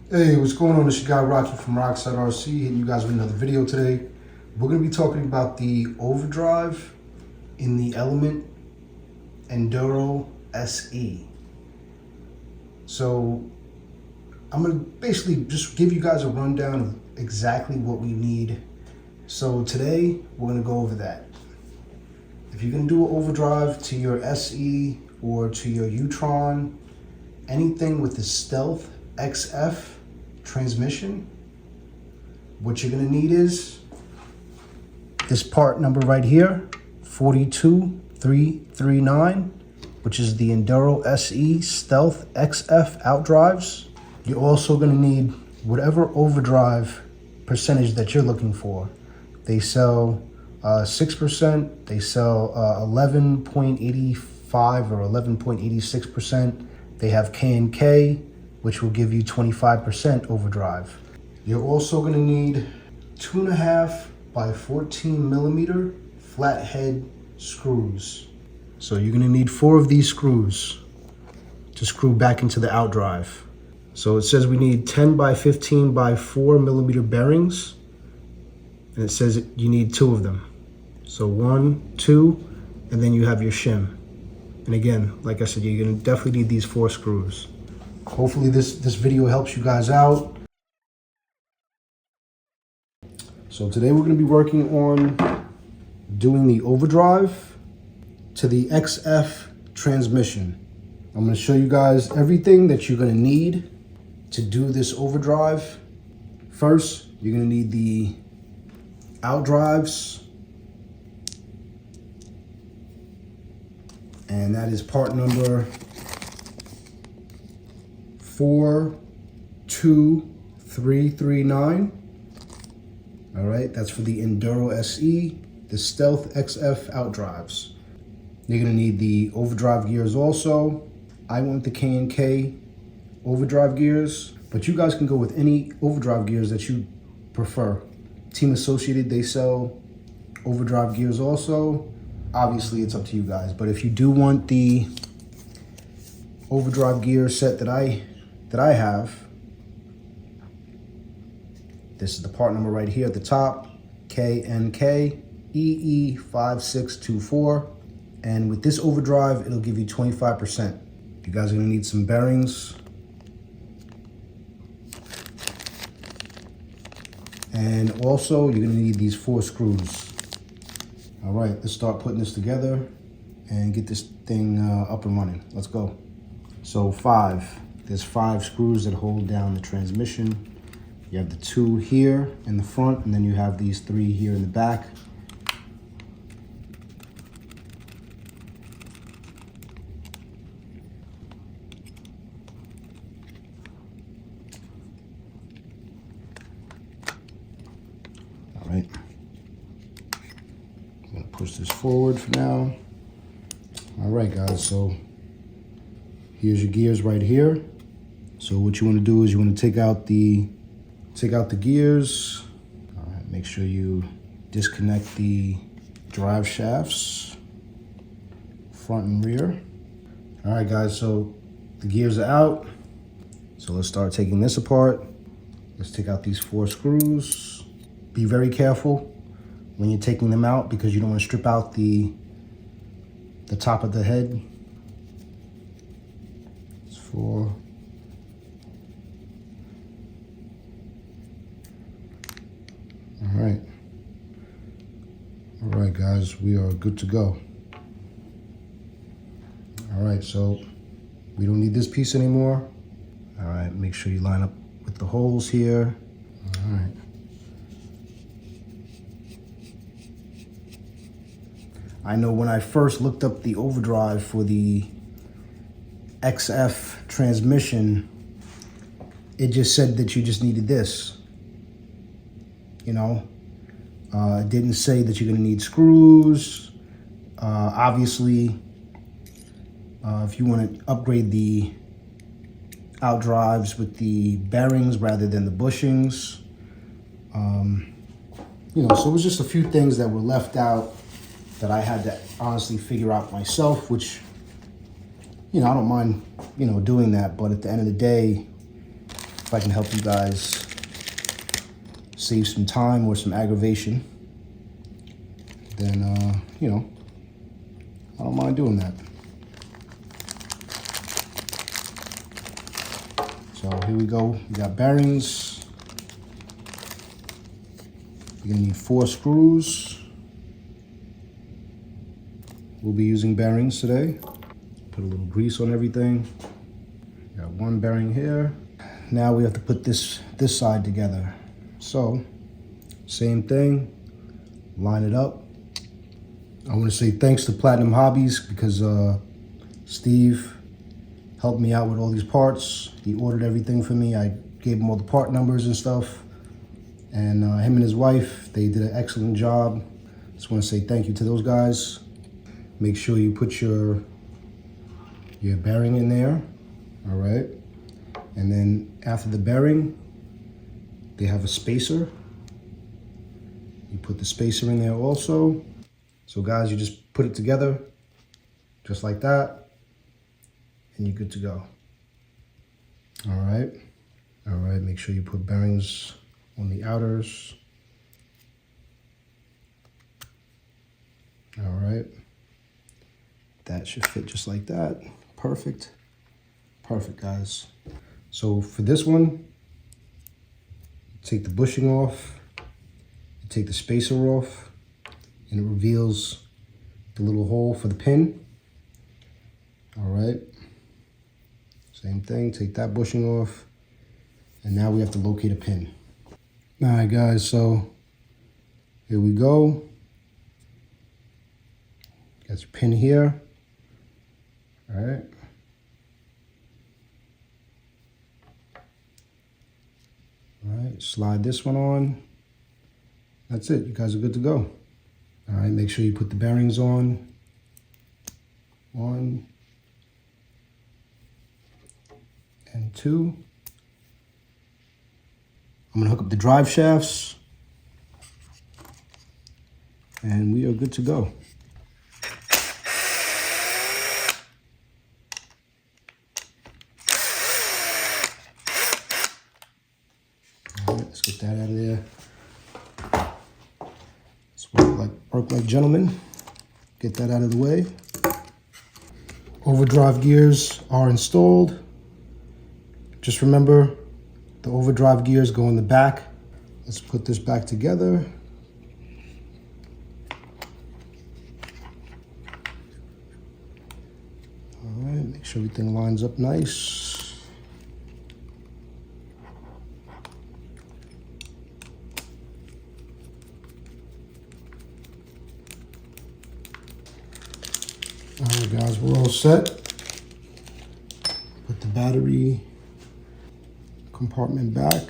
Hey, what's going on? It's your guy Rocky from Rockside RC, hitting you guys with another video today. We're going to be talking about the overdrive in the Element Enduro SE. So I'm going to basically just give you guys a rundown of exactly what we need. So today we're going to go over that. If you're going to do an overdrive to your SE or to your Utron, anything with the Stealth XF transmission, what you're gonna need is this part number right here, 42339, which is the Enduro SE Stealth XF OUTDRIVEs. You're also gonna need whatever overdrive percentage that you're looking for. They sell 6%, they sell 11.85 or 11.86%. They have K&K, which will give you 25% overdrive. You're also gonna need 2.5 by 14 millimeter flathead screws. So you're gonna need 4 of these screws to screw back into the OUTDRIVE. So it says we need 10 by 15 by 4 millimeter bearings, and it says you need 2 of them. So 1, 2, and then you have your shim. And again, like I said, you're gonna definitely need these 4 screws. Hopefully this video helps you guys out. So today we're gonna be working on doing the overdrive to the XF transmission. I'm gonna show you guys everything that you're gonna need to do this overdrive. First, you're gonna need the OUTDRIVEs, and that is part number 42339. All right, that's for the Enduro SE, the Stealth XF OUTDRIVEs. You're gonna need the overdrive gears also. I went the K&K overdrive gears, but you guys can go with any overdrive gears that you prefer. Team Associated, they sell overdrive gears also. Obviously, it's up to you guys, but if you do want the overdrive gear set that I have, this is the part number right here at the top, K&K EE5624, and with this overdrive, it'll give you 25%. You guys are gonna need some bearings, and also you're gonna need these 4 screws. All right, let's start putting this together and get this thing up and running. Let's go. So there's 5 screws that hold down the transmission. You have the 2 here in the front, and then you have these 3 here in the back. All right. I'm gonna push this forward for now. All right, guys, so here's your gears right here. So what you want to do is you want to take out the gears. All right, make sure you disconnect the drive shafts, front and rear. All right, guys, so the gears are out. So let's start taking this apart. Let's take out these 4 screws. Be very careful when you're taking them out because you don't want to strip out the top of the head. It's 4. All right, guys, we are good to go. All right, so we don't need this piece anymore. All right, make sure you line up with the holes here. All right. I know when I first looked up the overdrive for the XF transmission, it just said that you just needed this. You know, it didn't say that you're gonna need screws. Obviously, if you wanna upgrade the OUTDRIVEs with the bearings rather than the bushings, you know, so it was just a few things that were left out that I had to honestly figure out myself, which, you know, I don't mind, you know, doing that, but at the end of the day, if I can help you guys save some time or some aggravation, then, you know, I don't mind doing that. So here we go. We got bearings. You're gonna need 4 screws. We'll be using bearings today. Put a little grease on everything. Got 1 bearing here. Now we have to put this side together. So, same thing, line it up. I want to say thanks to Platinum Hobbies because Steve helped me out with all these parts. He ordered everything for me. I gave him all the part numbers and stuff. And him and his wife, they did an excellent job. Just want to say thank you to those guys. Make sure you put your bearing in there, all right? And then after the bearing, they have a spacer. You put the spacer in there also. So guys, you just put it together, just like that, and you're good to go. All right, make sure you put bearings on the outers. All right, that should fit just like that. Perfect, perfect guys. So for this one, take the bushing off, you take the spacer off, and it reveals the little hole for the pin. All right, same thing, take that bushing off, and now we have to locate a pin. All right guys, so here we go. Got your pin here, all right. All right, slide this one on. That's it, you guys are good to go. All right, make sure you put the bearings on. 1 and 2. I'm gonna hook up the drive shafts and we are good to go. All right, let's get that out of there. Work like gentlemen. Get that out of the way. Overdrive gears are installed. Just remember, the overdrive gears go in the back. Let's put this back together. All right, make sure everything lines up nice. All right, guys, we're all set. Put the battery compartment back.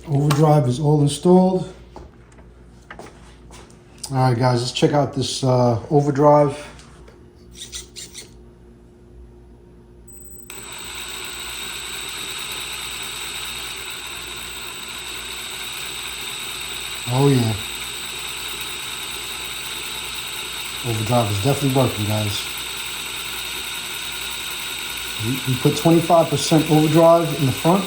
Overdrive is all installed. All right, guys, let's check out this overdrive. Oh yeah, overdrive is definitely working, guys. We put 25% overdrive in the front,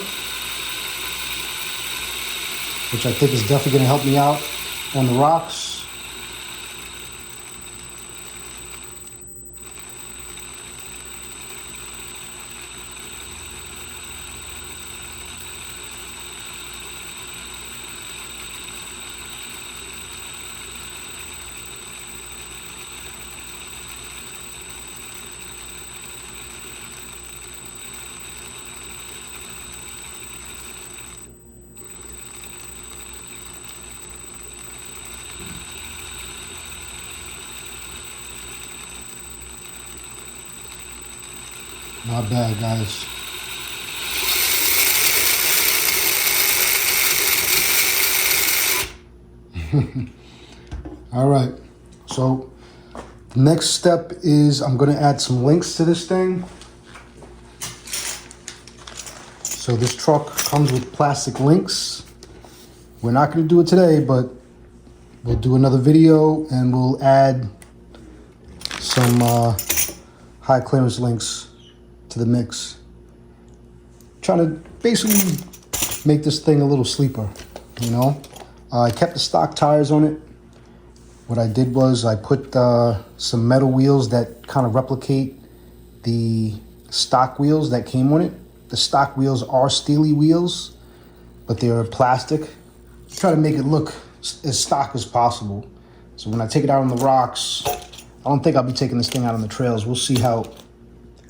which I think is definitely going to help me out on the rocks. Not bad, guys. All right, so next step is I'm gonna add some links to this thing. So this truck comes with plastic links. We're not going to do it today, but we'll do another video and we'll add some high clearance links to the mix. Trying to basically make this thing a little sleeper, you know. I kept the stock tires on it. What I did was I put some metal wheels that kind of replicate the stock wheels that came on it. The stock wheels are steely wheels, but they're plastic. Try to make it look as stock as possible. So when I take it out on the rocks, I don't think I'll be taking this thing out on the trails. We'll see how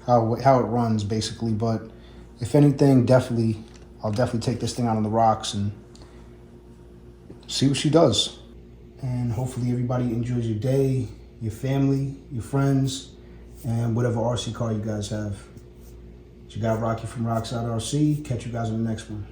it runs basically. But if anything, I'll definitely take this thing out on the rocks and see what she does. And hopefully everybody enjoys your day, your family, your friends, and whatever RC car you guys have. It's your guy Rocky from Rockside RC. Catch you guys on the next one.